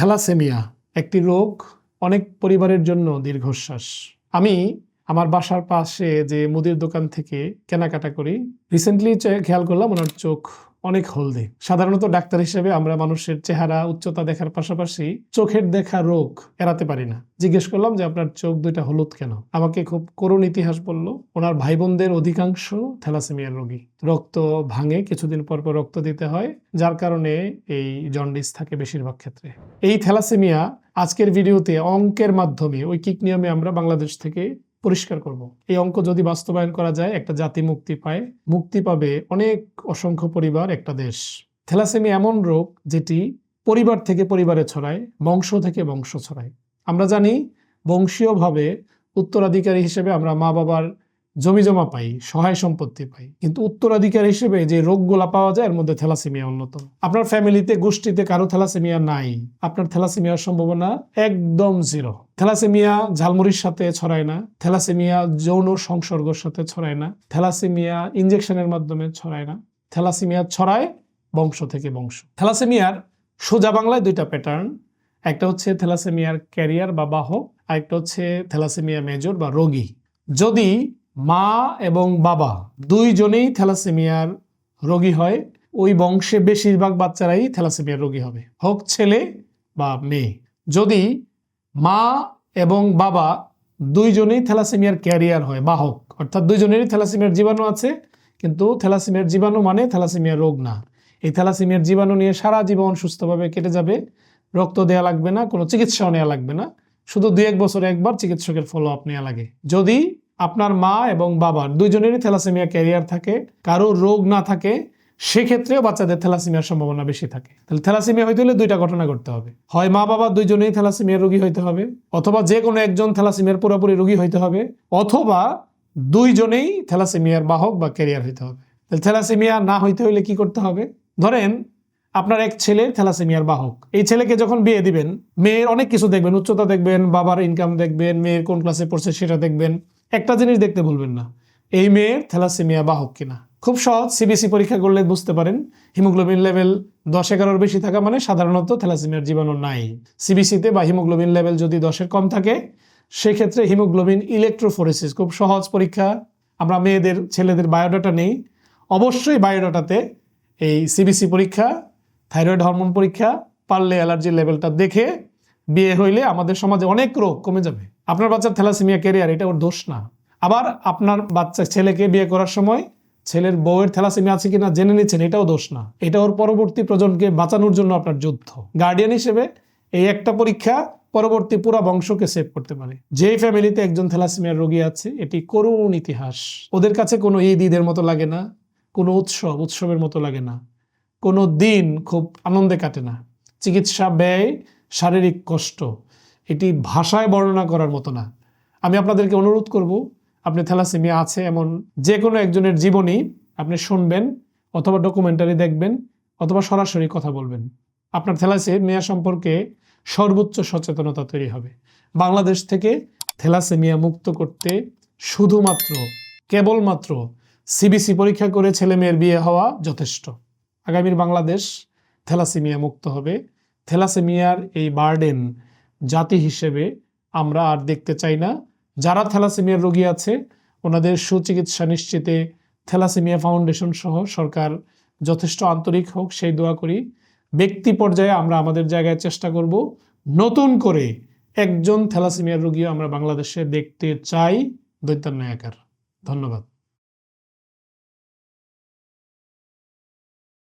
Thalassaemia একটি রোগ, অনেক পরিবারের জন্য দীর্ঘশ্বাস। আমি আমার বাসার পাশে যে মুদির দোকান থেকে কেনাকাটা করি, রিসেন্টলি খেয়াল করলাম ওনার চোখ অনেক হলদে। সাধারণত ডাক্তার হিসেবে আমরা মানুষের চেহারা, উচ্চতা দেখার পাশাপাশি চোখের দেখা রোগ এড়াতে পারি না। জিজ্ঞেস করলাম যে আপনার চোখ দুইটা হলুদ কেন? আমাকে খুব করুণ ইতিহাস বলল। ওনার ভাই বোনদের অধিকাংশ থ্যালাসেমিয়ার রোগী। রক্ত ভাঙে, কিছুদিন পর পর রক্ত দিতে হয়, যার কারণে এই জন্ডিস থাকে বেশিরভাগ ক্ষেত্রে। এই থ্যালাসেমিয়া আজকের ভিডিওতে অঙ্কের মাধ্যমে, ঐকিক নিয়মে আমরা বাংলাদেশ থেকে পরিষ্কার করব। এই অঙ্ক যদি বাস্তবায়ন করা যায়, একটা জাতি মুক্তি পায়, মুক্তি পাবে অনেক অসংখ্য পরিবার, একটা দেশ। থ্যালাসেমিয়া এমন রোগ যেটি পরিবার থেকে পরিবারে ছড়ায়, বংশ থেকে বংশ ছড়ায়। আমরা জানি বংশীয়ভাবে উত্তরাধিকারী হিসেবে আমরা মা বাবার জমি জমা পাই, সহায় সম্পত্তি পাই, কিন্তু উত্তরাধিকার হিসেবে যে রোগগুলা পাওয়া যায় এর মধ্যে থ্যালাসেমিয়া অন্যতম। আপনার ফ্যামিলিতে, গোষ্ঠীতে কারো থ্যালাসেমিয়া নাই, আপনার থ্যালাসেমিয়ার সম্ভাবনা একদম জিরো। থ্যালাসেমিয়া ঝালমুড়ির সাথে ছড়ায় না, থ্যালাসেমিয়া যৌন সংসর্গের সাথে ছড়ায় না, থ্যালাসেমিয়া ইনজেকশনের মাধ্যমে ছড়ায় না। থ্যালাসেমিয়া ছড়ায় বংশ থেকে বংশ। থ্যালাসেমিয়ার সোজা বাংলায় দুইটা প্যাটার্ন। একটা হচ্ছে থ্যালাসেমিয়ার ক্যারিয়ার বা বাহক, আর একটা হচ্ছে থ্যালাসেমিয়া মেজর বা রোগী। যদি মা এবং বাবা দুইজনেই থ্যালাসেমিয়ার রোগী হয়, ওই বংশে বেশিরভাগ বাচ্চারাই থ্যালাসেমিয়ার রোগী হবে, হোক ছেলে বা মেয়ে। যদি মা এবং বাবা দুইজনেই থ্যালাসেমিয়ার ক্যারিয়ার হয়, বাহক, অর্থাৎ দুইজনেরই থ্যালাসেমিয়ার জীবাণু আছে, কিন্তু থ্যালাসেমিয়ার জীবাণু মানে থ্যালাসেমিয়ার রোগ না। এই থ্যালাসেমিয়ার জীবাণু নিয়ে সারা জীবন সুস্থভাবে কেটে যাবে, রক্ত দেওয়া লাগবে না, কোনো চিকিৎসাও নেওয়া লাগবে না, শুধু 2-1 বছরে একবার চিকিৎসকের ফলো আপ নেওয়া লাগে। যদি আপনার মা এবং বাবার দুইজনেরই থ্যালাসেমিয়া ক্যারিয়ার থাকে, কারো রোগ না থাকে, সেক্ষেত্রেও বাচ্চাদের থ্যালাসেমিয়ার সম্ভাবনা বেশি থাকে। তাহলে থ্যালাসেমিয়া হইতে হলে দুইটা ঘটনা ঘটতে হবে, হয় মা বাবা দুইজনেই থ্যালাসেমিয়ার রোগী হইতে হবে, অথবা যে কোনো একজন থ্যালাসেমিয়ার পুরোপুরি রোগী হইতে হবে, অথবা দুইজনেই থ্যালাসেমিয়ার বাহক বা ক্যারিয়ার হইতে হবে। তাহলে থ্যালাসেমিয়া না হইতে হইলে কি করতে হবে? ধরেন আপনার এক ছেলে থ্যালাসেমিয়ার বাহক। এই ছেলেকে যখন বিয়ে দিবেন, মেয়ের অনেক কিছু দেখবেন, উচ্চতা দেখবেন, বাবার ইনকাম দেখবেন, মেয়ের কোন ক্লাসে পড়ছে সেটা দেখবেন। একটা জিনিস দেখতে ভুলবেন না, এই মেয়ের থ্যালাসেমিয়া বাহক কিনা। খুব সহজ, সিবিসি পরীক্ষা করলে বুঝতে পারেন। হিমোগ্লোবিন লেভেল 10-11 বেশি থাকা মানে সাধারণত থ্যালাসেমিয়ার জীবাণু নাই। সিবিসিতে বা হিমোগ্লোবিন লেভেল যদি 10-এর কম থাকে, সেক্ষেত্রে হিমোগ্লোবিন ইলেকট্রোফোরেসিস, খুব সহজ পরীক্ষা। আমরা মেয়েদের, ছেলেদের বায়োডাটা নেই, অবশ্যই বায়োডাটাতে এই সিবিসি পরীক্ষা, থাইরয়েড হরমোন পরীক্ষা, পারলে অ্যালার্জি লেভেলটা দেখে বিয়ে হইলে আমাদের সমাজে অনেক রোগ কমে যাবে। আপনার বাচ্চার থ্যালাসেমিয়া ক্যারিয়ার, এটা ওর দোষ না। আবার আপনার বাচ্চা ছেলেকে বিয়ে করার সময় ছেলের বউয়ের থ্যালাসেমিয়া আছে কিনা জেনে নিচ্ছেন, এটাও দোষ না। এটা ওর পরবর্তী প্রজন্মকে বাঁচানোর জন্য আপনার যুদ্ধ। গার্ডিয়ান হিসেবে এই একটা পরীক্ষা পরবর্তী পুরো বংশকে সেভ করতে পারে। যেই ফ্যামিলিতে একজন থ্যালাসেমিয়ার রোগী আছে, এটি করুণ ইতিহাস। ওদের কাছে কোনো ঈদের মতো লাগে না, কোনো উৎসবের মতো লাগে না, কোনো দিন খুব আনন্দে কাটে না। চিকিৎসা ব্যয়, শারীরিক কষ্ট, এটি ভাষায় বর্ণনা করার মতো না। আমি আপনাদেরকে অনুরোধ করব, আপনি থ্যালাসেমিয়া আছে এমন যে কোনো একজনের জীবনী আপনি শুনবেন, অথবা ডকুমেন্টারি দেখবেন, অথবা সরাসরি কথা বলবেন। আপনার থ্যালাসেমিয়া সম্পর্কে সর্বোচ্চ সচেতনতা তৈরি হবে। বাংলাদেশ থেকে থ্যালাসেমিয়া মুক্ত করতে শুধুমাত্র, কেবলমাত্র সিবিসি পরীক্ষা করে ছেলে মেয়ের বিয়ে হওয়া যথেষ্ট। আগামীর বাংলাদেশ থ্যালাসেমিয়া মুক্ত হবে। থ্যালাসেমিয়ার এই বার্ডেন জাতি হিসেবে আমরা আর দেখতে চাই না। যারা থ্যালাসেমিয়ার রোগী আছে, ওনাদের সুচিকিৎসা নিশ্চিতে থ্যালাসেমিয়া ফাউন্ডেশন সহ সরকার যথেষ্ট আন্তরিক হোক, সেই দোয়া করি। ব্যক্তি পর্যায়ে আমরা আমাদের জায়গায় চেষ্টা করব, নতুন করে একজন থ্যালাসেমিয়ার রোগী আমরা বাংলাদেশে দেখতে চাই। দৈত্যান্বয় আকার। ধন্যবাদ।